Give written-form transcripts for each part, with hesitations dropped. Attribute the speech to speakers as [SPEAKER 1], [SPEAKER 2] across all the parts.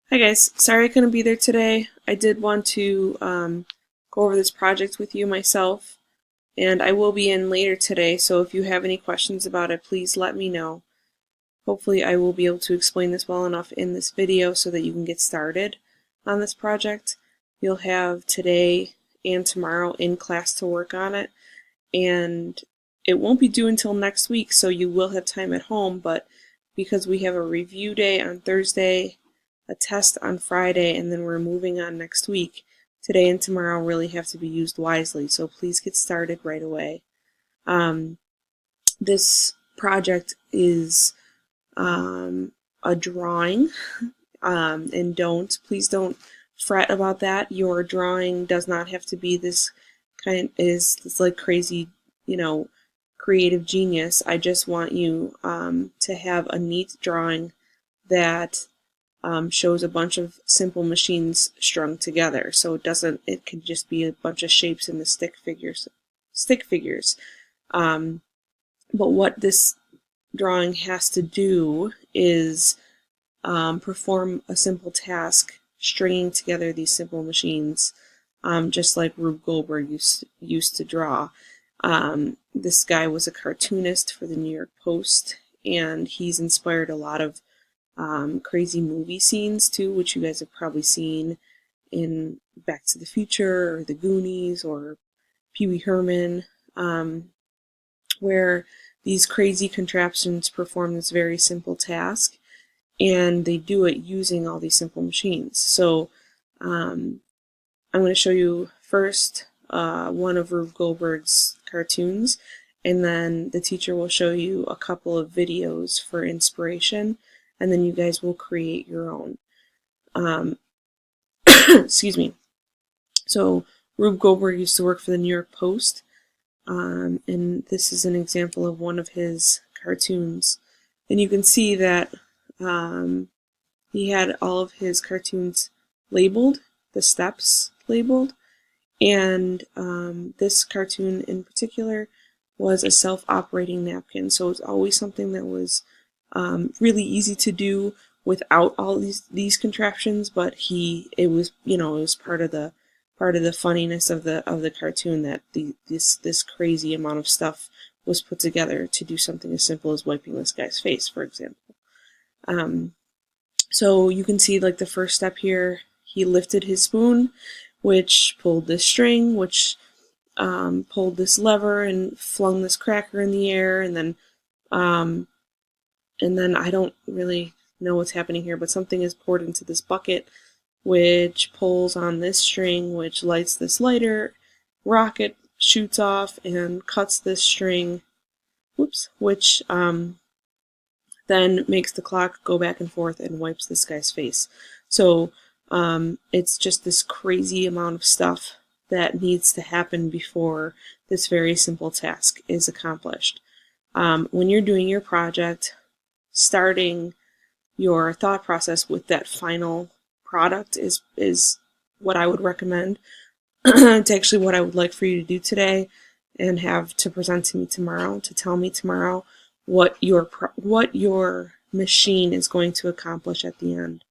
[SPEAKER 1] Hi guys, sorry I couldn't be there today. I did want to go over this project with you myself, and I will be in later today, so if you have any questions about it, please let me know. Hopefully I will be able to explain this well enough in this video so that you can get started on this project. You'll have today and tomorrow in class to work on it, and it won't be due until next week, so you will have time at home, but because we have a review day on Thursday, a test on Friday, and then we're moving on next week, today and tomorrow really have to be used wisely, so please get started right away. This project is a drawing, and please don't fret about that. Your drawing does not have to be this like crazy, creative genius. I just want you to have a neat drawing that shows a bunch of simple machines strung together. So it could just be a bunch of shapes in the stick figures. But what this drawing has to do is perform a simple task, stringing together these simple machines, just like Rube Goldberg used to draw. This guy was a cartoonist for the New York Post, and he's inspired a lot of crazy movie scenes too, which you guys have probably seen in Back to the Future or The Goonies or Pee Wee Herman, where these crazy contraptions perform this very simple task, and they do it using all these simple machines. So I'm going to show you first one of Rube Goldberg's cartoons, and then the teacher will show you a couple of videos for inspiration, and then you guys will create your own. Excuse me. So Rube Goldberg used to work for the New York Post, and this is an example of one of his cartoons. And you can see that he had all of his cartoons labeled, the steps labeled, and this cartoon in particular was a self-operating napkin. So it's always something that was really easy to do without all these contraptions, but it was part of the funniness of the cartoon that this crazy amount of stuff was put together to do something as simple as wiping this guy's face, for example. So you can see, like, the first step here, he lifted his spoon, which pulled this string, which pulled this lever and flung this cracker in the air, and then I don't really know what's happening here, but something is poured into this bucket, which pulls on this string, which lights this lighter. Rocket shoots off and cuts this string, which then makes the clock go back and forth and wipes this guy's face. So it's just this crazy amount of stuff that needs to happen before this very simple task is accomplished. When you're doing your project, starting your thought process with that final product is what I would recommend. It's actually what I would like for you to do today and have to present to me tomorrow, to tell me tomorrow what your machine is going to accomplish at the end.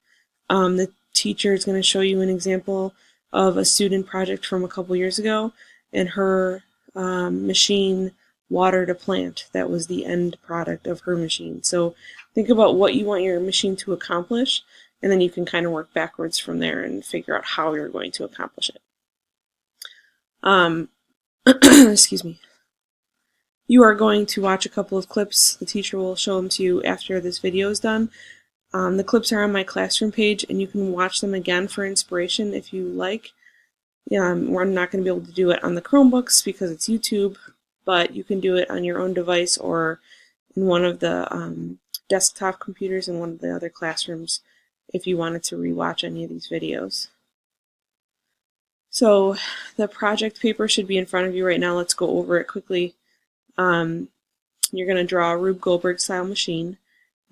[SPEAKER 1] The teacher is going to show you an example of a student project from a couple years ago, and her machine watered a plant. That was the end product of her machine. So think about what you want your machine to accomplish, and then you can kind of work backwards from there and figure out how you're going to accomplish it. Excuse me. You are going to watch a couple of clips. The teacher will show them to you after this video is done. The clips are on my classroom page, and you can watch them again for inspiration if you like. We're not going to be able to do it on the Chromebooks because it's YouTube, but you can do it on your own device or in one of the desktop computers in one of the other classrooms if you wanted to rewatch any of these videos. So the project paper should be in front of you right now. Let's go over it quickly. You're going to draw a Rube Goldberg style machine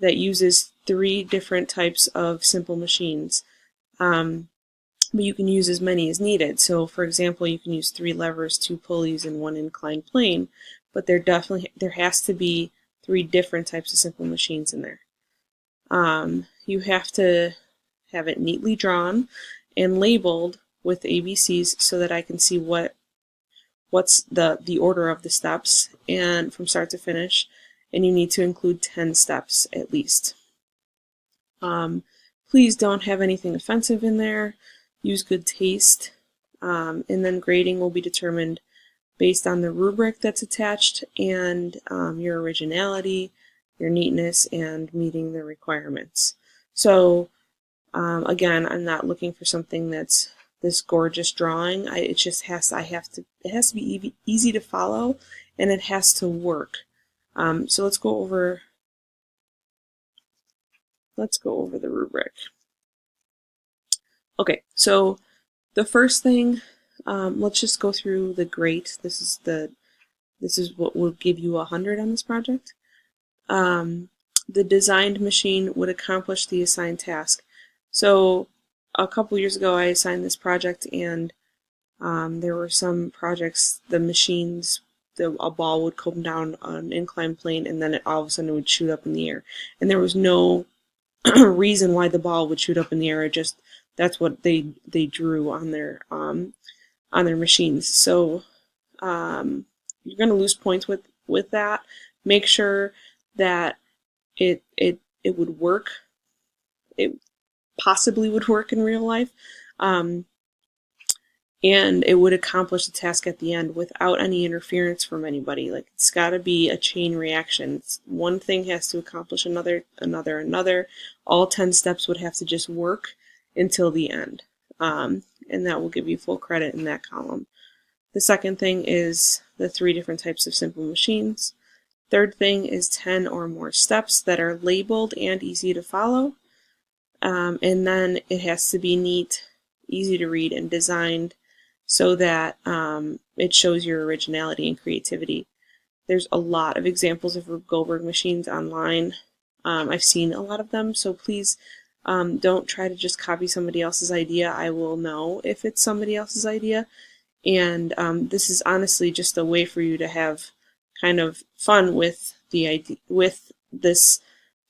[SPEAKER 1] that uses 3 different types of simple machines. But you can use as many as needed. So for example, you can use 3 levers, 2 pulleys, and 1 inclined plane, but there has to be 3 different types of simple machines in there. You have to have it neatly drawn and labeled with ABCs so that I can see what's the order of the steps and from start to finish, and you need to include 10 steps at least. Please don't have anything offensive in there. Use good taste, and then grading will be determined based on the rubric that's attached and your originality, your neatness, and meeting the requirements. So again, I'm not looking for something that's this gorgeous drawing. It has to be easy to follow, and it has to work. So let's go over the rubric. Okay, so the first thing, let's just go through the grade. This is what will give you 100 on this project. The designed machine would accomplish the assigned task. So a couple years ago I assigned this project, and there were some projects, the machines, a ball would come down an inclined plane and then all of a sudden it would shoot up in the air. And there was no reason why the ball would shoot up in the air. It just, that's what they drew on their machines. So you're going to lose points with that. Make sure that it would work. It possibly would work in real life, and it would accomplish the task at the end without any interference from anybody. Like, it's got to be a chain reaction. One thing has to accomplish another. All 10 steps would have to just work until the end, and that will give you full credit in that column. The second thing is the 3 different types of simple machines. Third thing is 10 or more steps that are labeled and easy to follow. And then it has to be neat, easy to read, and designed so that it shows your originality and creativity. There's a lot of examples of Rube Goldberg machines online. I've seen a lot of them, so please don't try to just copy somebody else's idea. I will know if it's somebody else's idea. And this is honestly just a way for you to have kind of fun with the idea, with this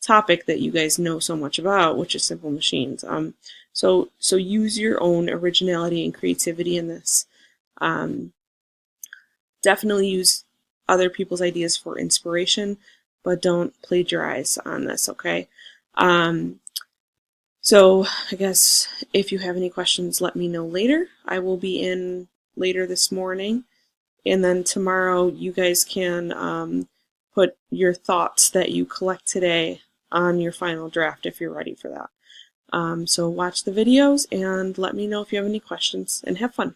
[SPEAKER 1] topic that you guys know so much about, which is simple machines. So use your own originality and creativity in this. Definitely use other people's ideas for inspiration, but don't plagiarize on this, okay? So I guess if you have any questions, let me know later. I will be in later this morning, and then tomorrow you guys can put your thoughts that you collect today on your final draft if you're ready for that. So watch the videos and let me know if you have any questions, and have fun.